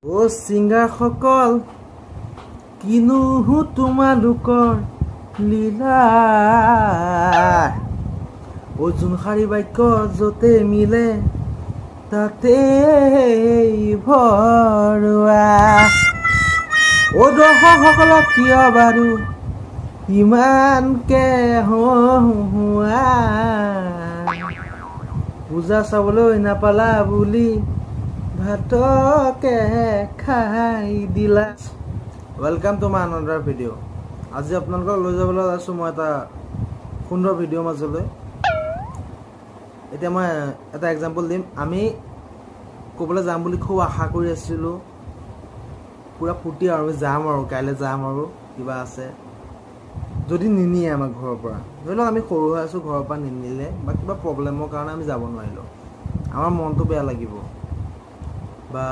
ও singer সকল কিনো তোমালোকৰ লীলা ও জোনশাৰী বাক্য যতে মিলে তাতে ভৰোৱা ও দৰ্শকসকলক কিয় বাৰু ইমানকে হহুৱা পূজা চাবলৈ নাপালা বুলি ভাতকে খাই দিলা। Welcome to my another video'. আজি আপোনালোকক লৈ যাবলৈ আছোঁ মই এটা সুন্দৰ ভিডিঅ' মাজলৈ। এতিয়া মই এটা এক্সাম্পল দিম। আমি ক'বলৈ যাম বুলি খুব আশা কৰি আছিলোঁ, পূৰা ফূৰ্তি আৰু আমি যাম আৰু কাইলৈ যাম আৰু কিবা আছে যদি নিনিয়ে আমাক ঘৰৰ পৰা। ধৰি লওক আমি সৰু হৈ আছোঁ, ঘৰৰ পৰা নিনিলে বা কিবা প্ৰব্লেমৰ কাৰণে আমি যাব নোৱাৰিলোঁ, আমাৰ মনটো বেয়া লাগিব। বা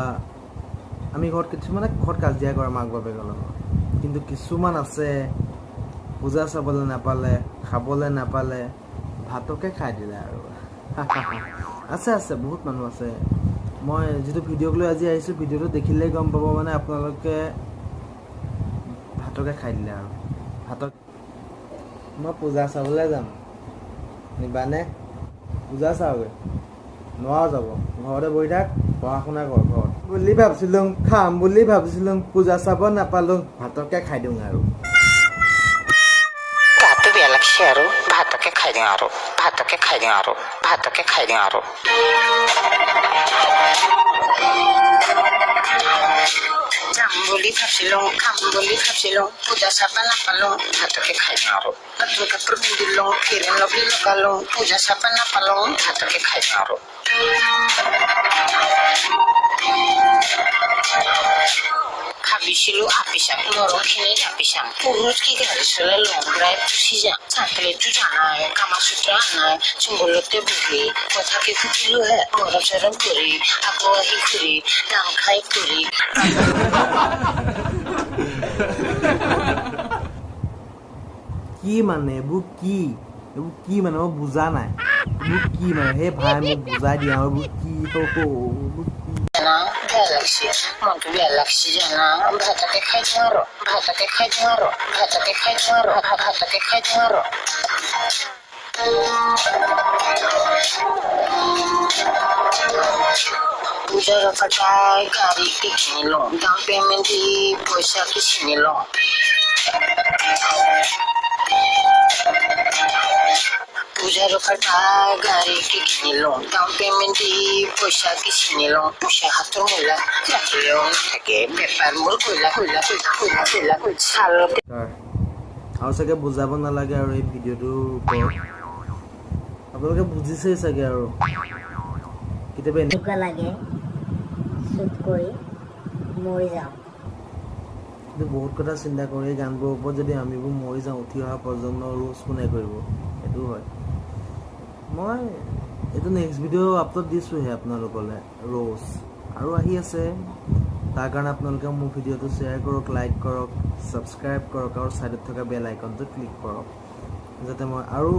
আমি কিছুমানে ঘৰত কাজিয়া কৰে মাক বাপেকৰ লগত, কিন্তু কিছুমান আছে পূজা চাবলৈ নাপালে, খাবলৈ নাপালে ভাতকে খাই দিলে আৰু আছে বহুত মানুহ আছে। মই যিটো ভিডিঅ'ক লৈ আজি আহিছোঁ, ভিডিঅ'টো দেখিলেই গম পাব, মানে আপোনালোকে ভাতকে খাই দিলে আৰু ভাতক। মই পূজা চাবলৈ যাম, নিবানে? পূজা চাওঁগৈ? নোৱাৰো যাব, ঘৰতে বহি থাক, পঢ়া শুনা কৰ ঘৰত বুলি ভাবিছিলোঁ, খাম বুলি ভাবিছিলোঁ, পূজা চাব নাপালোঁ, ভাতকে খাই দিওঁ আৰু গাটো বেয়া লাগছে আৰু ভাতকে খাই দিওঁ আৰু ভাতকে খাই দিওঁ আৰু ভাতকে খাই দিওঁ আৰু যাম বুলি ভাবিছিলোঁ, খাম বুলি ভাবিছিলোঁ, পূজা চাব নাপালোঁ, ভাতকে খাই দিওঁ আৰু নতুন কাপোৰ পিন্ধিলোঁ, ফেৰেন লাভলী লগালোঁ, পূজা চাব নাপালোঁ, ভাতকে খাই দিওঁ আৰু ভাবিছিলোঁ আপি চাম, নৰমখিনি আপি চাম, পুৰুষ কি গাড়ী চলে লংগ্ৰাই পুচি যাম। চাকলেটো জানাই, কামাচুত্ৰ আনাই, চুম্বলতে বহি কথাকে সুধিলোঁ হে মৰম চৰম কৰি, আকৌ আহি ঘূৰি দাম খাই কৰি। কি মানে এইবোৰ কি মানে মই বুজা নাই। এইবোৰ কি মানে? সেই ভাই মোক বুজাই দিয়া, এইবোৰ কি বেয়া লাগছে, মনটো বেয়া লাগছে জানা। ভাতকে খাই দিওঁ আৰু ভাতকে খাই দিওঁ আৰু ভাতকে খাই দিওঁ আৰু ভাতকে খাই দিওঁ আৰু পূজাৰ অফাৰটাই গাড়ীকে কিনিলোঁ, ডাউন পেমেণ্ট দি পইচাকে চিনিলোঁ। পূজাৰ অফাৰটাই গাড়ীকে কিনিলোঁ, ডাউন পেমেণ্ট দি পইচাকে চিনিলোঁ। পইচা হাতৰ মূলা ৰাখিলেও নাথাকে, বেপাৰ মোৰ কইলা চালতে। আৰু চাগে বুজাব নালাগে আৰু এই ভিডিঅ'টোৰ ওপৰত আপোনালোকে বুজিছেই চাগে। আৰু কেতিয়াবা এনেকুৱা লাগে চুট কৰি মৰি যাওঁ। কিন্তু বহুত কথা চিন্তা কৰি এই গানবোৰৰ ওপৰত যদি আমিবোৰ মৰি যাওঁ, উঠি অহা প্ৰজন্মৰ ৰোজ কোনে কৰিব? সেইটো হয়। মই এইটো নেক্সট ভিডিঅ' আপলোড দিছোঁহে আপোনালোকলৈ, ৰোজ আৰু আহি আছে। তাৰ কাৰণে আপোনালোকে মোৰ ভিডিঅ'টো শ্বেয়াৰ কৰক, লাইক কৰক, ছাবস্ক্ৰাইব কৰক আৰু ছাইডত থকা বেল আইকনটো ক্লিক কৰক, যাতে মই আৰু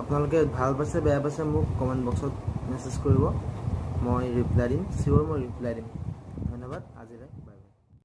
আপোনালোকে ভাল পাইছে বেয়া পাইছে মোক কমেণ্ট বক্সত মেছেজ কৰিব, মই ৰিপ্লাই দিম, চিয়'ৰ মই ৰিপ্লাই দিম। ধন্যবাদ আজিলৈ।